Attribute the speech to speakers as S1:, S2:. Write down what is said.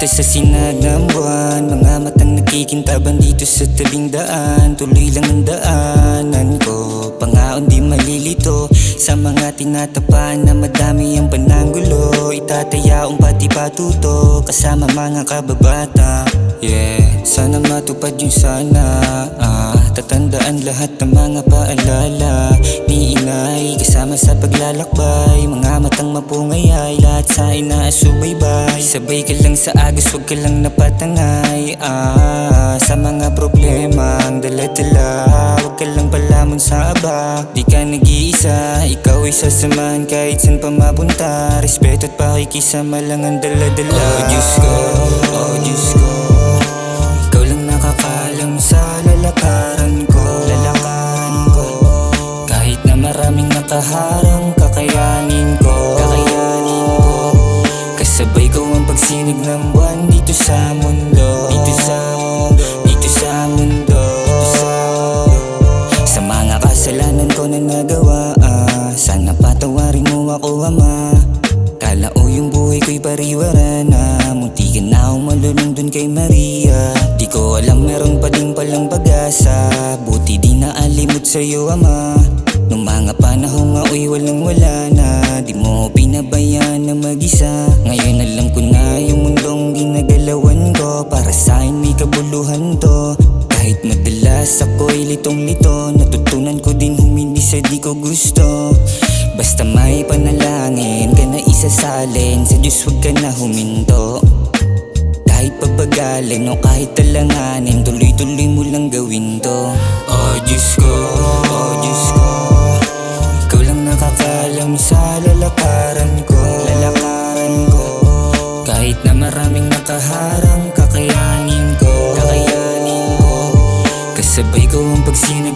S1: sa sinag ng buwan, mga matang nagkikintaban dito sa tabing daan. Tuloy lang ang daanan ko, pangaon di malilito sa mga tinatapan na madami ang pananggulo. Itatayaong pati patuto kasama mga kababata. Yeah, sana matupad yung sana. Tatandaan lahat ng mga paalala ni inay kasama sa paglalakbay. Mga matang mapungay ay lahat sa inaasubaybay. Sabay ka lang sa agos, wag ka lang napatangay. Sa mga problemang dala-dala, wag ka lang palamon sa aba. Di ka nag-iisa, ikaw ay sasamahan kahit saan pa mapunta. Respeto at pakikisama lang ang dala-dala. Oh Diyos ko, oh Diyos ko, ikaw lang nakakaalam sa lalakaran ko. Kahit na maraming nakaharang, kakayanin ko. Kasabay ko ang pagsinig ng buwan dito sa mundo. Sa mga kasalanan ko na nagawa, sana patawarin mo ako, Ama. Kalao yung buhay ko'y pariwara na, muntikan na akong malulung dun kay Maria. Di ko alam meron pa din palang pag-asa, buti di naalimot sa'yo, Ama. Nung mga panahong ako'y walang-wala na, di mo pinabayaan na mag-isa. Ngayon alam ko na yung mundong ginagalawan ko, para sa'kin may kabuluhan to. Kahit madalas ako'y litong-lito, natutunan ko din humindi sa di ko gusto. Basta may panalangin ka na isasalin, sa Diyos wag ka na huminto. Kahit pabagalin o kahit talanganin, tuloy-tuloy mo lang gawin to. Oh Diyos ko, oh Diyos ko, ikaw lang nakakaalam sa lalakaran ko. Kahit na maraming nakaharang, kakayanin ko. Kasabay ko ang pagsinag